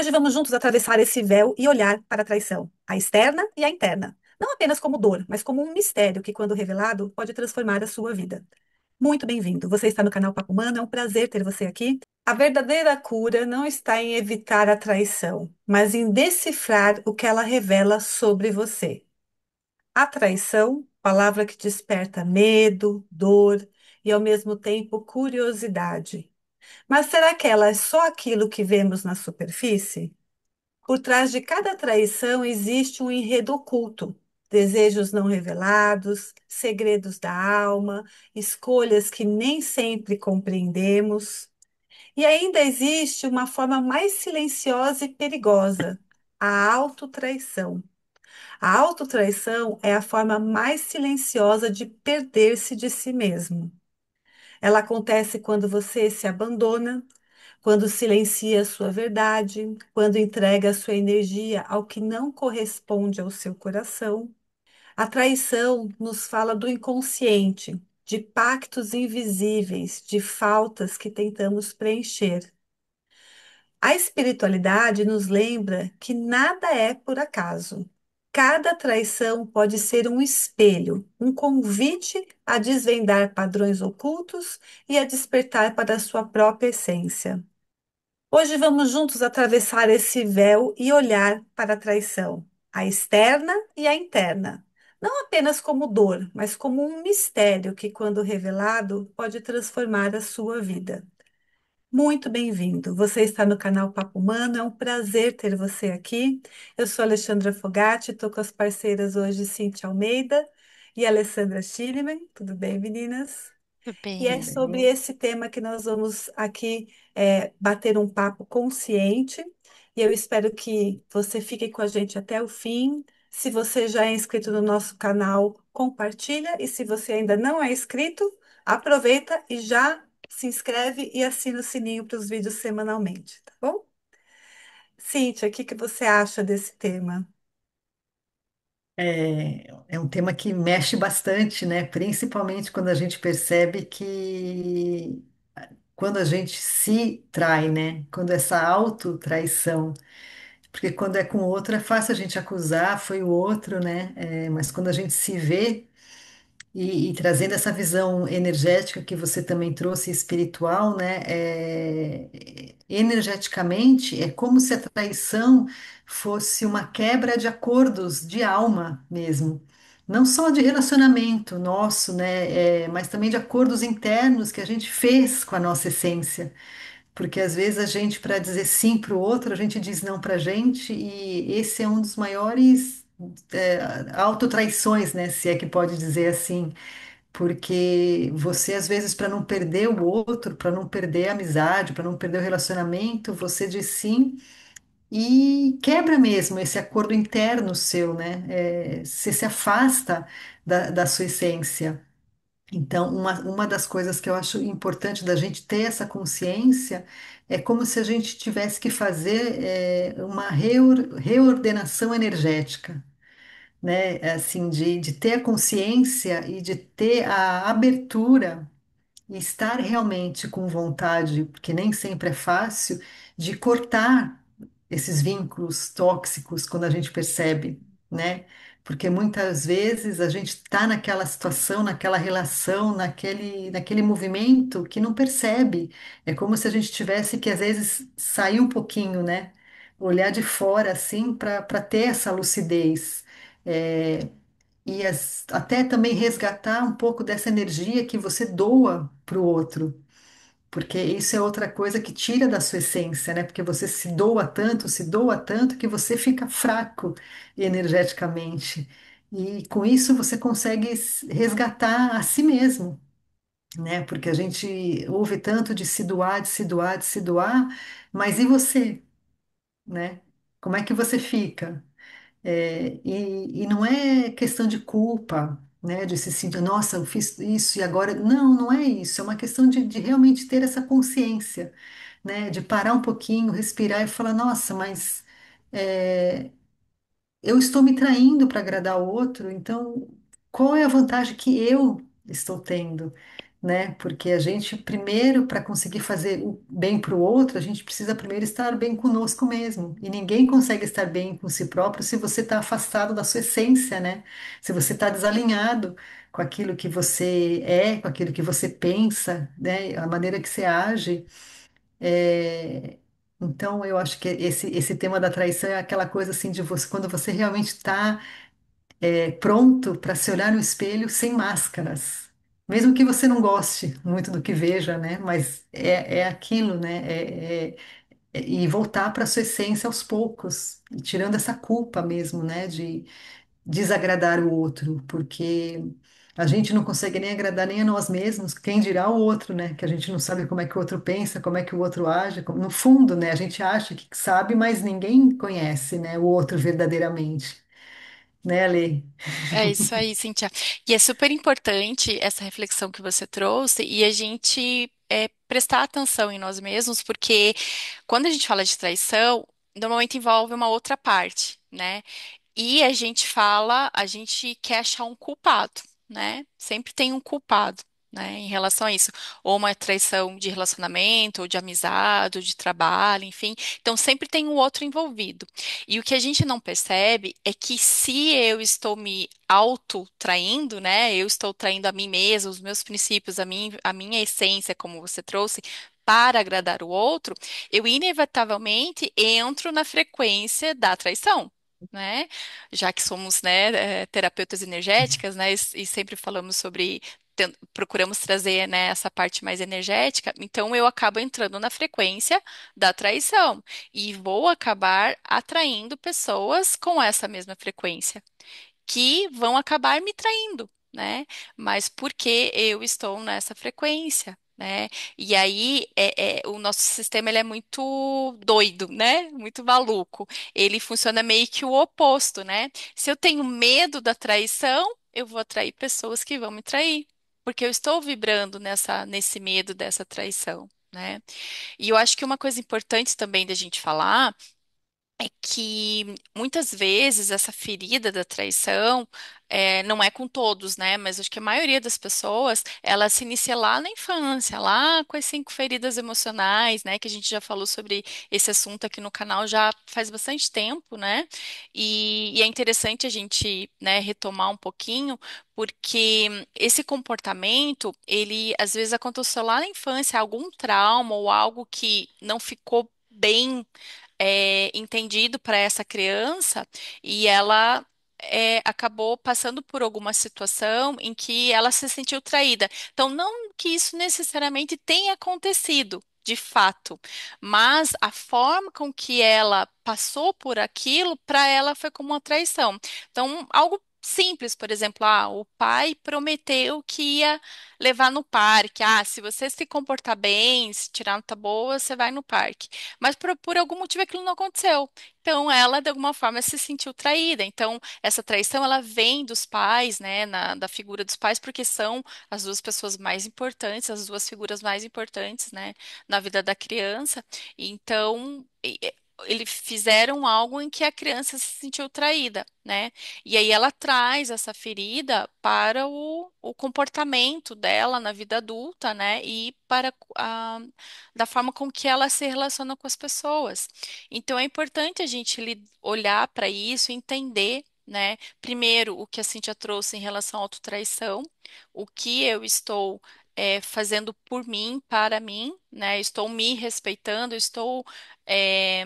Hoje vamos juntos atravessar esse véu e olhar para a traição, a externa e a interna. Não apenas como dor, mas como um mistério que, quando revelado, pode transformar a sua vida. Muito bem-vindo. Você está no canal Papo Humano, é um prazer ter você aqui. A verdadeira cura não está em evitar a traição, mas em decifrar o que ela revela sobre você. A traição, palavra que desperta medo, dor e, ao mesmo tempo, curiosidade. Mas será que ela é só aquilo que vemos na superfície? Por trás de cada traição existe um enredo oculto, desejos não revelados, segredos da alma, escolhas que nem sempre compreendemos. E ainda existe uma forma mais silenciosa e perigosa, a autotraição. A autotraição é a forma mais silenciosa de perder-se de si mesmo. Ela acontece quando você se abandona, quando silencia a sua verdade, quando entrega a sua energia ao que não corresponde ao seu coração. A traição nos fala do inconsciente, de pactos invisíveis, de faltas que tentamos preencher. A espiritualidade nos lembra que nada é por acaso. Cada traição pode ser um espelho, um convite a desvendar padrões ocultos e a despertar para a sua própria essência. Hoje vamos juntos atravessar esse véu e olhar para a traição, a externa e a interna. Não apenas como dor, mas como um mistério que, quando revelado, pode transformar a sua vida. Muito bem-vindo. Você está no canal Papo Humano, é um prazer ter você aqui. Eu sou Alexandra Fogatti, estou com as parceiras hoje, Cintia Almeida e Alessandra Schiliman. Tudo bem, meninas? Tudo E é bem. sobre esse tema que nós vamos aqui bater um papo consciente. E eu espero que você fique com a gente até o fim. Se você já é inscrito no nosso canal, compartilha. E se você ainda não é inscrito, aproveita e já se inscreve e assina o sininho para os vídeos semanalmente, tá bom? Cíntia, o que que você acha desse tema? É um tema que mexe bastante, né? Principalmente quando a gente percebe que quando a gente se trai, né? Quando essa autotraição, porque quando é com o outro é fácil a gente acusar, foi o outro, né? Mas quando a gente se vê e trazendo essa visão energética que você também trouxe, espiritual, né? Energeticamente, é como se a traição fosse uma quebra de acordos de alma mesmo. Não só de relacionamento nosso, né? Mas também de acordos internos que a gente fez com a nossa essência. Porque às vezes a gente, para dizer sim para o outro, a gente diz não para a gente, e esse é um dos maiores autotraições, né? Se é que pode dizer assim, porque você, às vezes, para não perder o outro, para não perder a amizade, para não perder o relacionamento, você diz sim e quebra mesmo esse acordo interno seu, né? Você se afasta da sua essência. Então, uma das coisas que eu acho importante da gente ter essa consciência é como se a gente tivesse que fazer uma reordenação energética, né? Assim, de ter a consciência e de ter a abertura e estar realmente com vontade, porque nem sempre é fácil, de cortar esses vínculos tóxicos quando a gente percebe, né? Porque muitas vezes a gente está naquela situação, naquela relação, naquele movimento que não percebe. É como se a gente tivesse que, às vezes, sair um pouquinho, né? Olhar de fora, assim, para ter essa lucidez. É, até também resgatar um pouco dessa energia que você doa para o outro, porque isso é outra coisa que tira da sua essência, né? Porque você se doa tanto que você fica fraco energeticamente. E com isso você consegue resgatar a si mesmo, né? Porque a gente ouve tanto de se doar, de se doar, de se doar, mas e você, né? Como é que você fica? E não é questão de culpa, né? De se sentir, nossa, eu fiz isso e agora. Não, não é isso. É uma questão de realmente ter essa consciência, né? De parar um pouquinho, respirar e falar, nossa, mas é, eu estou me traindo para agradar o outro, então qual é a vantagem que eu estou tendo? né? Porque a gente, primeiro, para conseguir fazer o bem para o outro, a gente precisa primeiro estar bem conosco mesmo. E ninguém consegue estar bem com si próprio se você está afastado da sua essência, né? Se você está desalinhado com aquilo que você é, com aquilo que você pensa, né? A maneira que você age. É, Então, eu acho que esse tema da traição é aquela coisa assim de você, quando você realmente está pronto para se olhar no espelho sem máscaras. Mesmo que você não goste muito do que veja, né? Mas é aquilo, né? E voltar para a sua essência aos poucos, e tirando essa culpa mesmo, né? De desagradar o outro, porque a gente não consegue nem agradar nem a nós mesmos, quem dirá o outro, né? Que a gente não sabe como é que o outro pensa, como é que o outro age. No fundo, né? A gente acha que sabe, mas ninguém conhece, né? O outro verdadeiramente, né, Ale? É isso aí, Cíntia. E é super importante essa reflexão que você trouxe e a gente prestar atenção em nós mesmos, porque quando a gente fala de traição, normalmente envolve uma outra parte, né? E a gente fala, a gente quer achar um culpado, né? Sempre tem um culpado, né, em relação a isso. Ou uma traição de relacionamento, ou de amizade, ou de trabalho, enfim. Então sempre tem um outro envolvido. E o que a gente não percebe é que se eu estou me auto-traindo, né? Eu estou traindo a mim mesma, os meus princípios, a minha essência, como você trouxe, para agradar o outro, eu inevitavelmente entro na frequência da traição. Né? Já que somos, né, terapeutas energéticas, né, e sempre falamos sobre, procuramos trazer, né, essa parte mais energética, então eu acabo entrando na frequência da traição e vou acabar atraindo pessoas com essa mesma frequência que vão acabar me traindo, né? Mas porque eu estou nessa frequência, né? E aí o nosso sistema ele é muito doido, né? Muito maluco. Ele funciona meio que o oposto, né? Se eu tenho medo da traição, eu vou atrair pessoas que vão me trair, porque eu estou vibrando nesse medo dessa traição, né? E eu acho que uma coisa importante também da gente falar é que muitas vezes essa ferida da traição não é com todos, né? Mas acho que a maioria das pessoas ela se inicia lá na infância, lá com as 5 feridas emocionais, né? Que a gente já falou sobre esse assunto aqui no canal já faz bastante tempo, né? E é interessante a gente, né, retomar um pouquinho, porque esse comportamento, ele às vezes aconteceu lá na infância, algum trauma ou algo que não ficou bem entendido para essa criança e ela acabou passando por alguma situação em que ela se sentiu traída. Então, não que isso necessariamente tenha acontecido. De fato, mas a forma com que ela passou por aquilo, para ela foi como uma traição. Então, algo simples, por exemplo, o pai prometeu que ia levar no parque. Ah, se você se comportar bem, se tirar nota boa, você vai no parque. Mas por algum motivo aquilo não aconteceu. Então ela, de alguma forma, se sentiu traída. Então, essa traição, ela vem dos pais, né, da figura dos pais, porque são as duas pessoas mais importantes, as duas figuras mais importantes, né, na vida da criança. Então, eles fizeram algo em que a criança se sentiu traída, né? E aí ela traz essa ferida para o comportamento dela na vida adulta, né? E para da forma com que ela se relaciona com as pessoas. Então é importante a gente olhar para isso e entender, né? Primeiro, o que a Cintia trouxe em relação à autotraição, o que eu estou fazendo por mim, para mim, né? Estou me respeitando, estou é,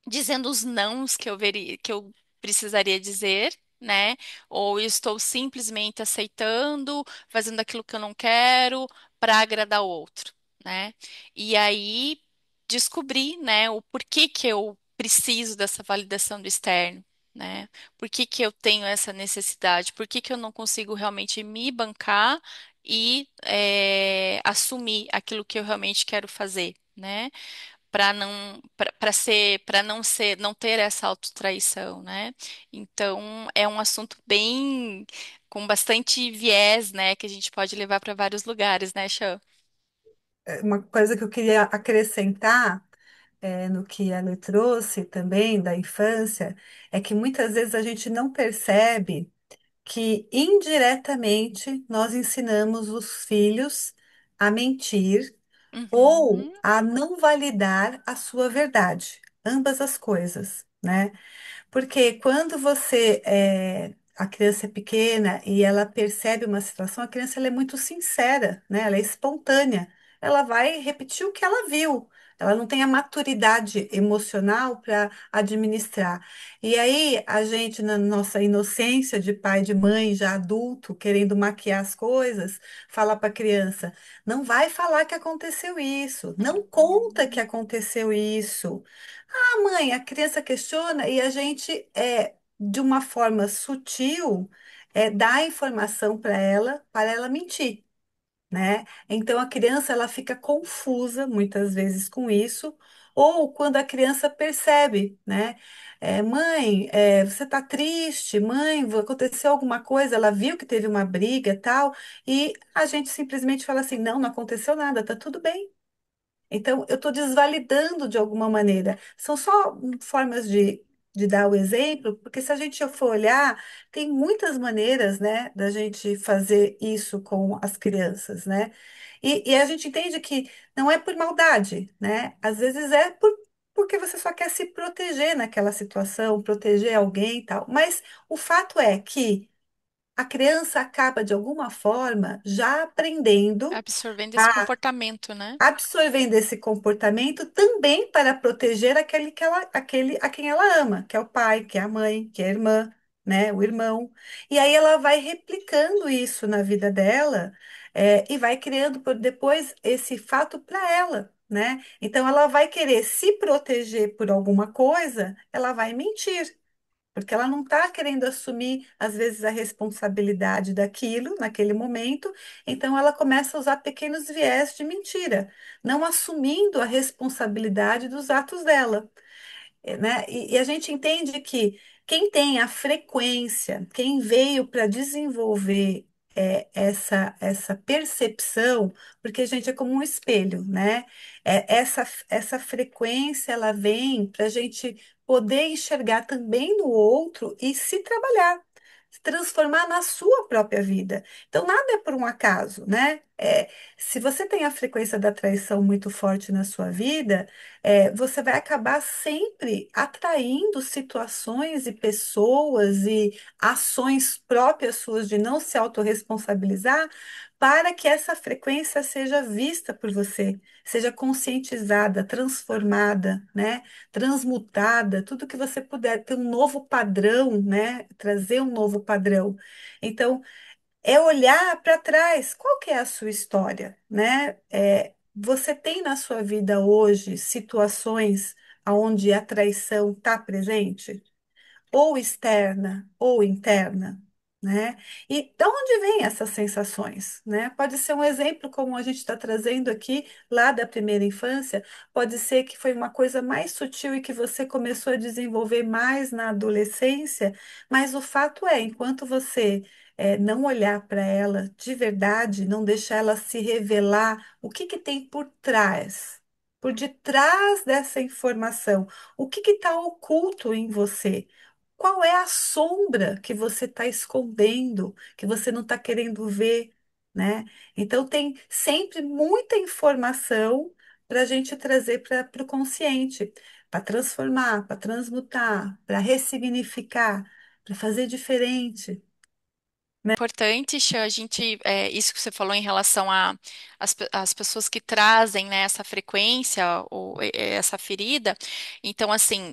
dizendo os nãos que eu precisaria dizer, né? Ou eu estou simplesmente aceitando, fazendo aquilo que eu não quero para agradar o outro, né? E aí descobrir, né, o porquê que eu preciso dessa validação do externo. Né? Por que que eu tenho essa necessidade? Por que que eu não consigo realmente me bancar e assumir aquilo que eu realmente quero fazer, né? Para não ser não ter essa autotraição, né? Então é um assunto bem com bastante viés, né, que a gente pode levar para vários lugares, né, Chan? Uma coisa que eu queria acrescentar no que ela trouxe também da infância é que muitas vezes a gente não percebe que indiretamente nós ensinamos os filhos a mentir ou Uhum. a não validar a sua verdade, ambas as coisas, né? Porque quando a criança é pequena e ela percebe uma situação, a criança ela é muito sincera, né? Ela é espontânea. Ela vai repetir o que ela viu. Ela não tem a maturidade emocional para administrar. E aí, a gente, na nossa inocência de pai e de mãe, já adulto, querendo maquiar as coisas, fala para a criança: não vai falar que aconteceu isso, não conta que Uhum. aconteceu isso. Mãe, a criança questiona e a gente, de uma forma sutil, dá a informação para ela mentir, né? Então a criança ela fica confusa muitas vezes com isso, ou quando a criança percebe, né? Mãe, você está triste? Mãe, aconteceu alguma coisa? Ela viu que teve uma briga, tal, e a gente simplesmente fala assim: não, não aconteceu nada, tá tudo bem. Então, eu estou desvalidando de alguma maneira. São só formas de dar o exemplo, porque se a gente for olhar, tem muitas maneiras, né, da gente fazer isso com as crianças, né? E a gente entende que não é por maldade, né? Às vezes porque você só quer se proteger naquela situação, proteger alguém e tal. Mas o fato é que a criança acaba, de alguma forma, já aprendendo Absorvendo esse comportamento, né? absorvendo esse comportamento também para proteger aquele a quem ela ama, que é o pai, que é a mãe, que é a irmã, né, o irmão. E aí ela vai replicando isso na vida dela, e vai criando depois esse fato para ela, né? Então ela vai querer se proteger por alguma coisa, ela vai mentir. Porque ela não está querendo assumir, às vezes, a responsabilidade daquilo naquele momento, então ela começa a usar pequenos viés de mentira, não assumindo a responsabilidade dos atos dela, né? E a gente entende que quem tem a frequência, quem veio para desenvolver essa percepção, porque, gente, é como um espelho, né? Essa frequência, ela vem para a gente poder enxergar também no outro e se trabalhar, se transformar na sua própria vida. Então, nada é por um acaso, né? Se você tem a frequência da traição muito forte na sua vida, você vai acabar sempre atraindo situações e pessoas e ações próprias suas de não se autorresponsabilizar para que essa frequência seja vista por você, seja conscientizada, transformada, né? Transmutada, tudo que você puder ter um novo padrão, né? Trazer um novo padrão. Então, é olhar para trás. Qual que é a sua história, né? Você tem na sua vida hoje situações onde a traição está presente? Ou externa ou interna, né? E de onde vêm essas sensações, né? Pode ser um exemplo, como a gente está trazendo aqui, lá da primeira infância, pode ser que foi uma coisa mais sutil e que você começou a desenvolver mais na adolescência, mas o fato é, enquanto você não olhar para ela de verdade, não deixar ela se revelar, o que que tem por trás? Por detrás dessa informação, o que está oculto em você? Qual é a sombra que você está escondendo, que você não está querendo ver, né? Então, tem sempre muita informação para a gente trazer para o consciente, para transformar, para transmutar, para ressignificar, para fazer diferente. Importante, Xê, a gente, isso que você falou em relação a as pessoas que trazem, né, essa frequência ou essa ferida. Então, assim,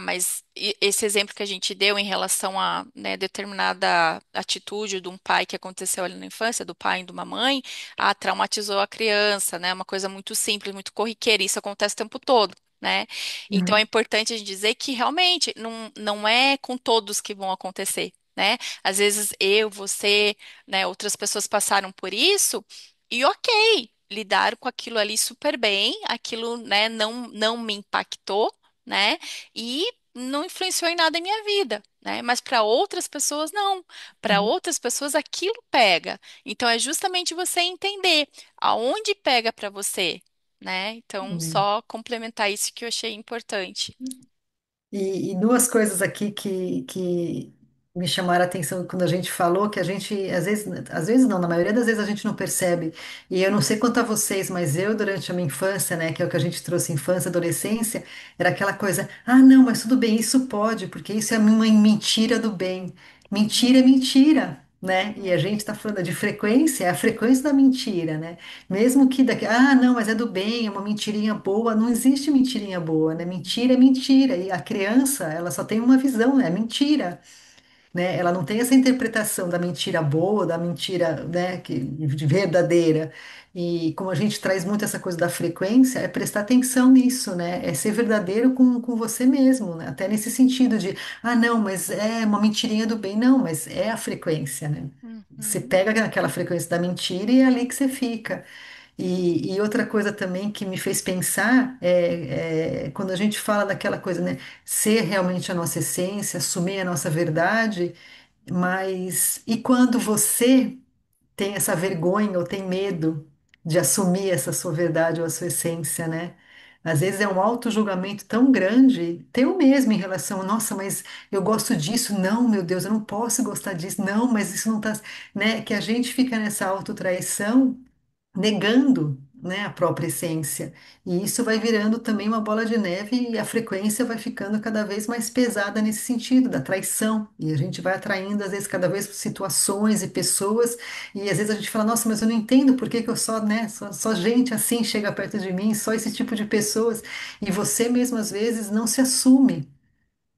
mas esse exemplo que a gente deu em relação a, né, determinada atitude de um pai que aconteceu ali na infância, do pai e de uma mãe, traumatizou a criança, né, uma coisa muito simples, muito corriqueira. Isso acontece o tempo todo. Né? Então é Uhum. importante a gente dizer que realmente não é com todos que vão acontecer. Né? Às vezes eu, você, né, outras pessoas passaram por isso e ok, lidaram com aquilo ali super bem, aquilo, né, não me impactou, né? E não influenciou em nada em minha vida, né? Mas para outras pessoas não. Para Uhum. outras pessoas aquilo pega. Então é justamente você entender aonde pega para você, né? Então Uhum. só complementar isso que eu achei importante. E duas coisas aqui que me chamaram a atenção quando a gente falou que a gente, às vezes não, na maioria das vezes a gente não percebe. E eu não sei quanto a vocês, mas eu, durante a minha infância, né, que é o que a gente trouxe infância, adolescência, era aquela coisa, ah, não, mas tudo bem, isso pode, porque isso é uma mentira do bem. Mentira é mentira. Né? E a gente está falando de frequência, é a frequência da mentira, né? Mesmo que daqui, ah, não, mas é do bem, é uma mentirinha boa, não existe mentirinha boa, né? Mentira é mentira, e a criança, ela só tem uma visão, né? Mentira, né? Ela não tem essa interpretação da mentira boa, da mentira, né, de verdadeira. E como a gente traz muito essa coisa da frequência, é prestar atenção nisso, né? É ser verdadeiro com você mesmo, né? Até nesse sentido de, ah, não, mas é uma mentirinha do bem. Não, mas é a frequência, né? Você Uhum. pega aquela frequência da mentira e é ali que você fica. E outra coisa também que me fez pensar é quando a gente fala daquela coisa, né? Ser realmente a nossa essência, assumir a nossa verdade, mas e quando você tem essa vergonha ou tem medo de assumir essa sua verdade ou a sua essência, né? Às vezes é um auto-julgamento tão grande, teu mesmo em relação, nossa, mas eu gosto disso, não, meu Deus, eu não posso gostar disso, não, mas isso não tá, né? Que a gente fica nessa autotraição negando, né, a própria essência. E isso vai virando também uma bola de neve e a frequência vai ficando cada vez mais pesada nesse sentido, da traição. E a gente vai atraindo, às vezes, cada vez situações e pessoas, e às vezes a gente fala, nossa, mas eu não entendo por que que eu só, né, só gente assim chega perto de mim, só esse tipo de pessoas. E você mesmo, às vezes, não se assume,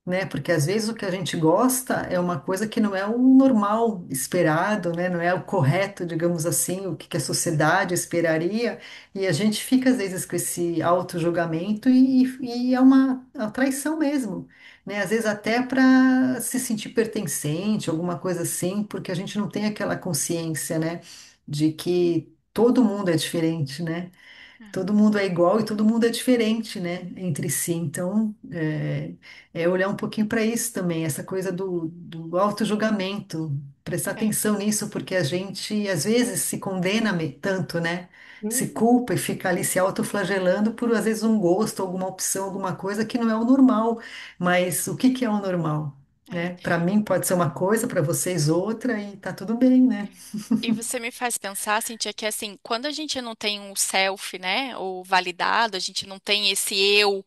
né? Porque às vezes o que a gente gosta é uma coisa que não é o normal esperado, né? Não é o correto, digamos assim, o que a sociedade esperaria, e a gente fica às vezes com esse auto-julgamento e é uma traição mesmo, né? Às vezes até para se sentir pertencente, alguma coisa assim, porque a gente não tem aquela consciência, né? De que todo mundo é diferente, né? Todo mundo é igual e todo mundo é diferente, né, entre si. Então, é olhar um pouquinho para isso também, essa coisa do auto-julgamento, prestar É. atenção nisso, porque a gente às vezes se condena tanto, né? Se Uhum. culpa e fica ali se autoflagelando por às vezes um gosto, alguma opção, alguma coisa que não é o normal. Mas o que que é o normal? É. Né? Para mim pode ser uma coisa, para vocês outra, e tá tudo bem, né? E você me faz pensar, Cintia, que assim, quando a gente não tem um self, né, ou validado, a gente não tem esse eu,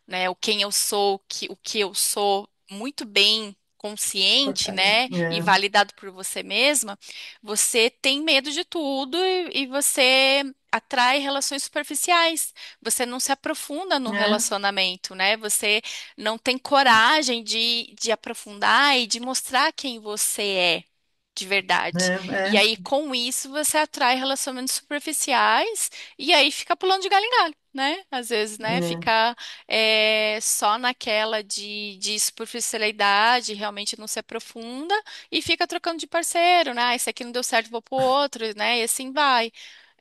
né, o quem eu sou, o que eu sou muito bem consciente, né, e É, validado por você mesma, você tem medo de tudo e você atrai relações superficiais. Você não se aprofunda no é, relacionamento, né? Você não tem coragem de aprofundar e de mostrar quem você é. De verdade. E é, aí, com isso, você atrai relacionamentos superficiais e aí fica pulando de galho em galho, né? Às vezes, né? é. Fica só naquela de superficialidade, realmente não se aprofunda e fica trocando de parceiro, né? Ah, esse aqui não deu certo, vou pro outro, né? E assim vai.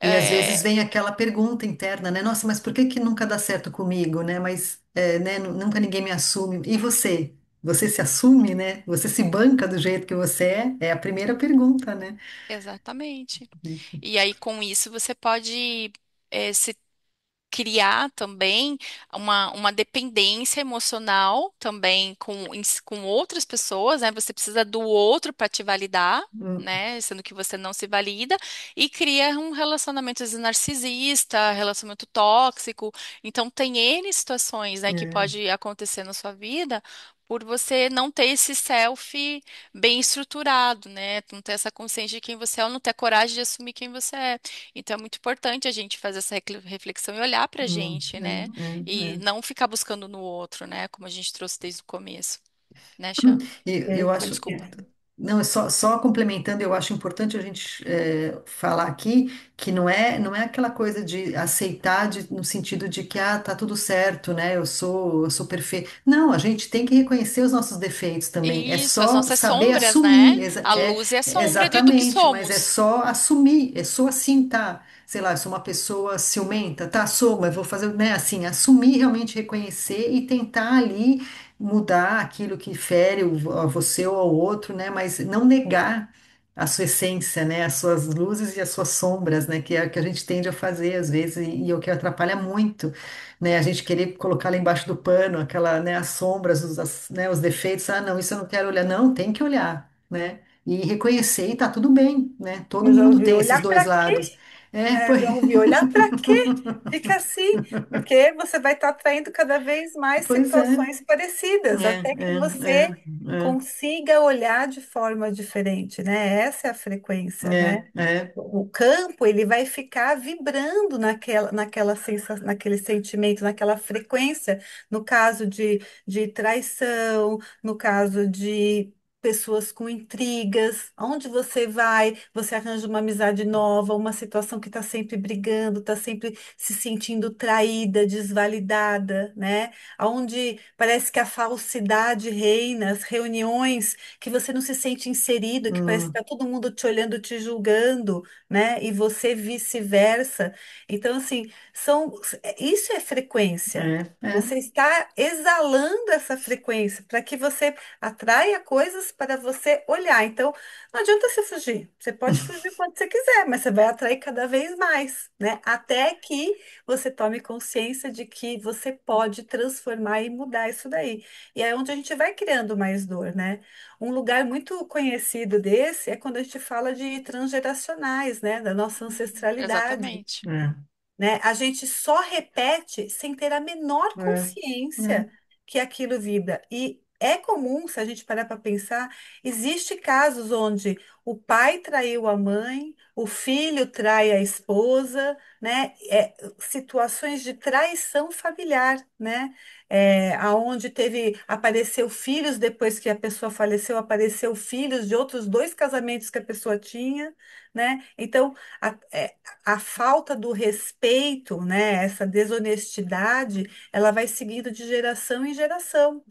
E às vezes É, vem aquela pergunta interna, né? Nossa, mas por que que nunca dá certo comigo, né? Mas, né, nunca ninguém me assume. E você? Você se assume, né? Você se banca do jeito que você é? É a primeira pergunta, né? exatamente. E aí, com isso, você pode se criar também uma dependência emocional também com outras pessoas, né? Você precisa do outro para te validar, Hum, né? Sendo que você não se valida e cria um relacionamento às vezes, narcisista, relacionamento tóxico. Então tem N situações, né, que é. pode acontecer na sua vida por você não ter esse self bem estruturado, né? Não ter essa consciência de quem você é, ou não ter a coragem de assumir quem você é. Então é muito importante a gente fazer essa reflexão e olhar pra gente, né? E É. não ficar buscando no outro, né? Como a gente trouxe desde o começo, né, Chan? E É, eu Oi, acho, desculpa. não, é só complementando, eu acho importante a gente falar aqui que não é aquela coisa de aceitar no sentido de que tá tudo certo, né? Eu sou perfeito. Não, a gente tem que reconhecer os nossos defeitos também. É Isso, as só nossas saber sombras, né? assumir, A luz e a sombra do que exatamente, mas é somos. só assumir, é só assim, tá? Sei lá, eu sou uma pessoa ciumenta, tá? Sou, mas vou fazer, né? Assim, assumir, realmente reconhecer e tentar ali mudar aquilo que fere a você ou ao outro, né? Mas não negar a sua essência, né? As suas luzes e as suas sombras, né? Que é o que a gente tende a fazer às vezes e é o que atrapalha muito, né? A gente querer colocar lá embaixo do pano aquela, né? As sombras, né? Os defeitos. Ah, não, isso eu não quero olhar. Não, tem que olhar, né? E reconhecer e tá tudo bem, né? Todo Eu já mundo ouvi tem esses olhar dois para lados. É, É, já ouvi olhar para quê? Fica assim, porque você vai estar atraindo cada vez mais pois é, situações parecidas, até que você consiga olhar de forma diferente, né? Essa é a frequência, né? é. O campo, ele vai ficar vibrando naquela sensação, naquele sentimento, naquela frequência, no caso de traição, no caso de pessoas com intrigas, onde você vai, você arranja uma amizade nova, uma situação que está sempre brigando, está sempre se sentindo traída, desvalidada, né? Onde parece que a falsidade reina, as reuniões que você não se sente inserido, que parece que Hum, está todo mundo te olhando, te julgando, né? E você vice-versa. Então, assim, isso é frequência. é. Você está exalando essa frequência para que você atraia coisas para você olhar. Então, não adianta você fugir. Você pode fugir quando você quiser, mas você vai atrair cada vez mais, né? Até que você tome consciência de que você pode transformar e mudar isso daí. E é onde a gente vai criando mais dor, né? Um lugar muito conhecido desse é quando a gente fala de transgeracionais, né? Da nossa ancestralidade, Exatamente. É, né? A gente só repete sem ter a menor é, consciência é. que aquilo vibra. E é comum, se a gente parar para pensar, existe casos onde o pai traiu a mãe, o filho trai a esposa, né? Situações de traição familiar, né? Aonde apareceu filhos depois que a pessoa faleceu, apareceu filhos de outros dois casamentos que a pessoa tinha, né? Então, a falta do respeito, né, essa desonestidade, ela vai seguindo de geração em geração.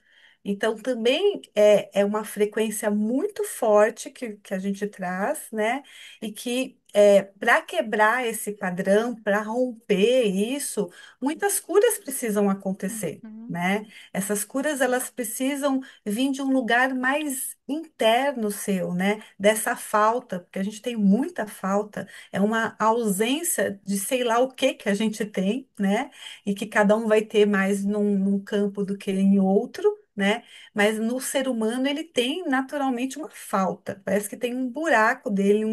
Então, também é uma frequência muito forte que a gente traz, né? E que, para quebrar esse padrão, para romper isso, muitas curas precisam acontecer, Uhum. né? Essas curas, elas precisam vir de um lugar mais interno seu, né? Dessa falta, porque a gente tem muita falta, é uma ausência de sei lá o que a gente tem, né? E que cada um vai ter mais num campo do que em outro, né? Mas no ser humano ele tem naturalmente uma falta. Parece que tem um buraco dele,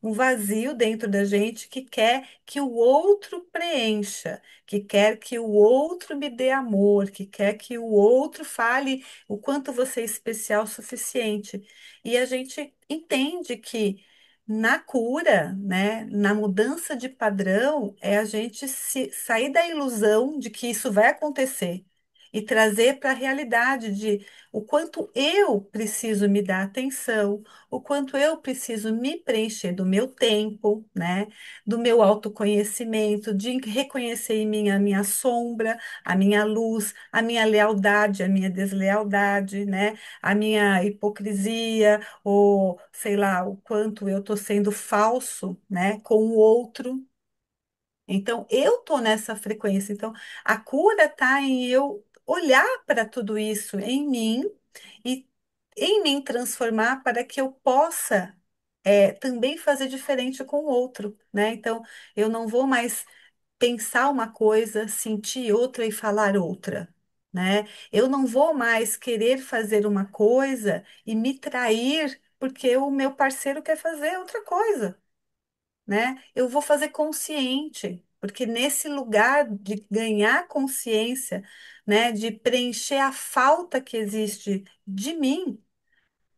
um vazio dentro da gente que quer que o outro preencha, que quer que o outro me dê amor, que quer que o outro fale o quanto você é especial o suficiente. E a gente entende que na cura, né, na mudança de padrão, é a gente sair da ilusão de que isso vai acontecer e trazer para a realidade de o quanto eu preciso me dar atenção, o quanto eu preciso me preencher do meu tempo, né, do meu autoconhecimento, de reconhecer em mim a minha sombra, a minha luz, a minha lealdade, a minha deslealdade, né, a minha hipocrisia, ou sei lá, o quanto eu estou sendo falso, né, com o outro. Então, eu estou nessa frequência. Então, a cura está em eu olhar para tudo isso em mim e em mim transformar para que eu possa também fazer diferente com o outro, né? Então, eu não vou mais pensar uma coisa, sentir outra e falar outra, né? Eu não vou mais querer fazer uma coisa e me trair porque o meu parceiro quer fazer outra coisa, né? Eu vou fazer consciente, porque nesse lugar de ganhar consciência, né, de preencher a falta que existe de mim,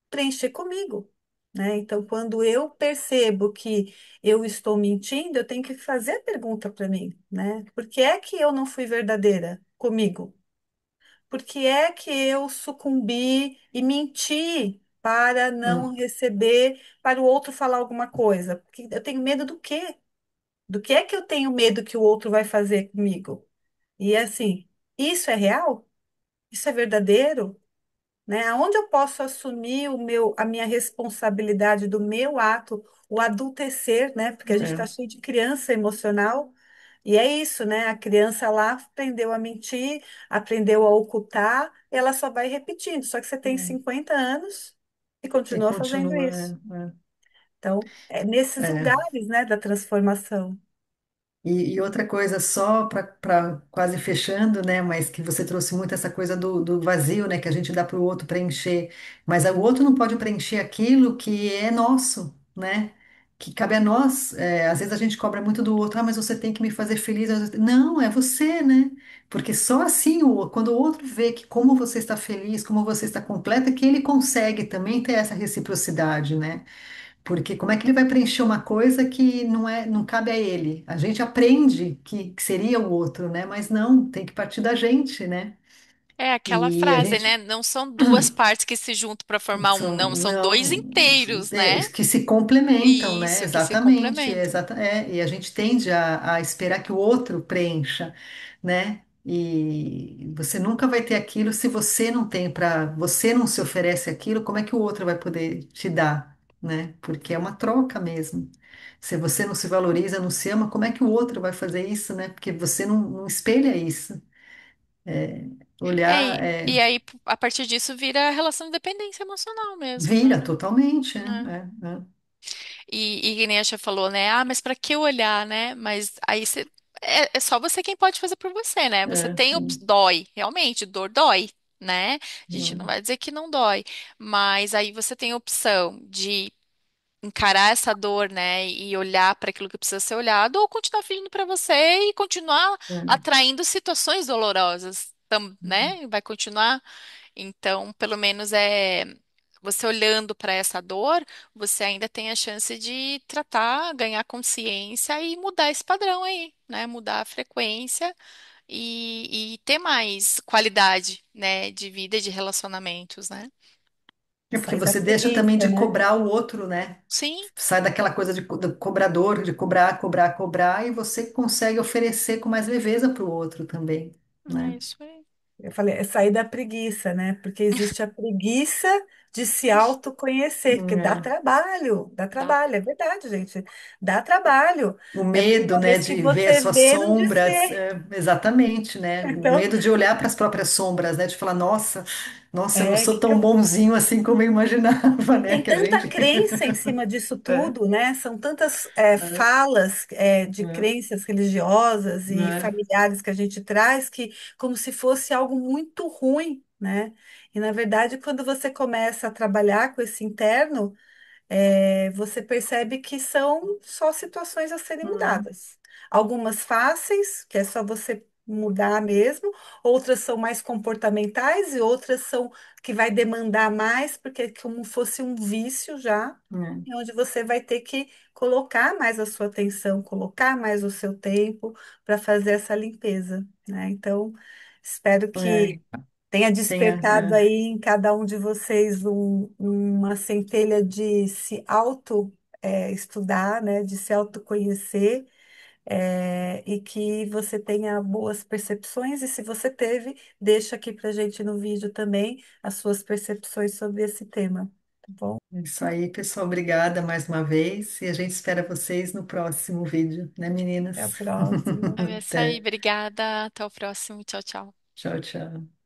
preencher comigo, né? Então, quando eu percebo que eu estou mentindo, eu tenho que fazer a pergunta para mim, né? Por que é que eu não fui verdadeira comigo? Por que é que eu sucumbi e menti para não Hum, receber, para o outro falar alguma coisa? Porque eu tenho medo do quê? Do que é que eu tenho medo que o outro vai fazer comigo? E assim, isso é real? Isso é verdadeiro? Né? Aonde eu posso assumir a minha responsabilidade do meu ato, o adultecer, né? Porque a gente está é, cheio de criança emocional. E é isso, né? A criança lá aprendeu a mentir, aprendeu a ocultar, e ela só vai repetindo. Só que você tem é. 50 anos e E continua fazendo continua, isso. Então, é nesses É. lugares, né, da transformação. E outra coisa, só para quase fechando, né? Mas que você trouxe muito essa coisa do vazio, né? Que a gente dá para o outro preencher. Mas o outro não pode preencher aquilo que é nosso, né? Que cabe a nós. Às vezes a gente cobra muito do outro, ah, mas você tem que me fazer feliz. Não, é você, né? Porque só assim, quando o outro vê que como você está feliz, como você está completa, que ele consegue também ter essa reciprocidade, né? Porque como é que ele vai preencher uma coisa que não é, não cabe a ele? A gente aprende que seria o outro, né? Mas não, tem que partir da gente, né? É aquela E a frase, né? gente Não são duas partes que se juntam para formar um, não, são dois não, inteiros, né? que se complementam, né? Isso, que se Exatamente, complementam. e a gente tende a esperar que o outro preencha, né? E você nunca vai ter aquilo se você não tem para, você não se oferece aquilo, como é que o outro vai poder te dar, né? Porque é uma troca mesmo. Se você não se valoriza, não se ama, como é que o outro vai fazer isso, né? Porque você não espelha isso. É, Olhar, e aí, a partir disso, vira a relação de dependência emocional mesmo, vira né? totalmente, Né? é. E que nem a Tia falou, né? Ah, mas para que olhar, né? Mas aí você. É só você quem pode fazer por você, né? Você É, tem. Dói, realmente, dor dói, né? A gente não não, vai dizer que não dói, mas aí você tem a opção de encarar essa dor, né, e olhar para aquilo que precisa ser olhado, ou continuar fingindo para você e continuar é, atraindo situações dolorosas, né? Vai continuar. Então, pelo menos você olhando para essa dor, você ainda tem a chance de tratar, ganhar consciência e mudar esse padrão aí, né? Mudar a frequência e ter mais qualidade, né, de vida e de relacionamentos, né? é porque Sair da você deixa também preguiça, de né? cobrar o outro, né? Sim, Sai daquela coisa do cobrador, de cobrar, cobrar, cobrar, e você consegue oferecer com mais leveza para o outro também, é né? É. isso aí. Eu falei, é sair da preguiça, né? Porque existe a preguiça de se autoconhecer, porque É. dá Dá. trabalho, é verdade, gente. Dá trabalho, O né? Porque medo, uma né, vez que de ver as você suas vê, não sombras, desvê. exatamente, né? O Então, medo de olhar para as próprias sombras, né? De falar, nossa, eu não é, sou que que tão eu bonzinho assim como eu imaginava, E né? tem Que a tanta gente. crença em cima disso É, tudo, né? São tantas é, falas de é, crenças religiosas e é, familiares que a gente traz que como se fosse algo muito ruim, né? E na verdade, quando você começa a trabalhar com esse interno, você percebe que são só situações a serem é, mudadas. Algumas fáceis, que é só você mudar mesmo, outras são mais comportamentais e outras são que vai demandar mais, porque é como fosse um vício já, é, e onde você vai ter que colocar mais a sua atenção, colocar mais o seu tempo para fazer essa limpeza, né? Então, espero é, que tenha tenha, despertado aí em cada um de vocês uma centelha de se auto estudar, né, de se autoconhecer, e que você tenha boas percepções. E se você teve, deixa aqui para gente no vídeo também as suas percepções sobre esse tema, tá bom? é isso aí, pessoal. Obrigada mais uma vez. E a gente espera vocês no próximo vídeo, né, Até a meninas? próxima. É isso aí, Até. obrigada. Até o próximo. Tchau, tchau. Tchau, tchau.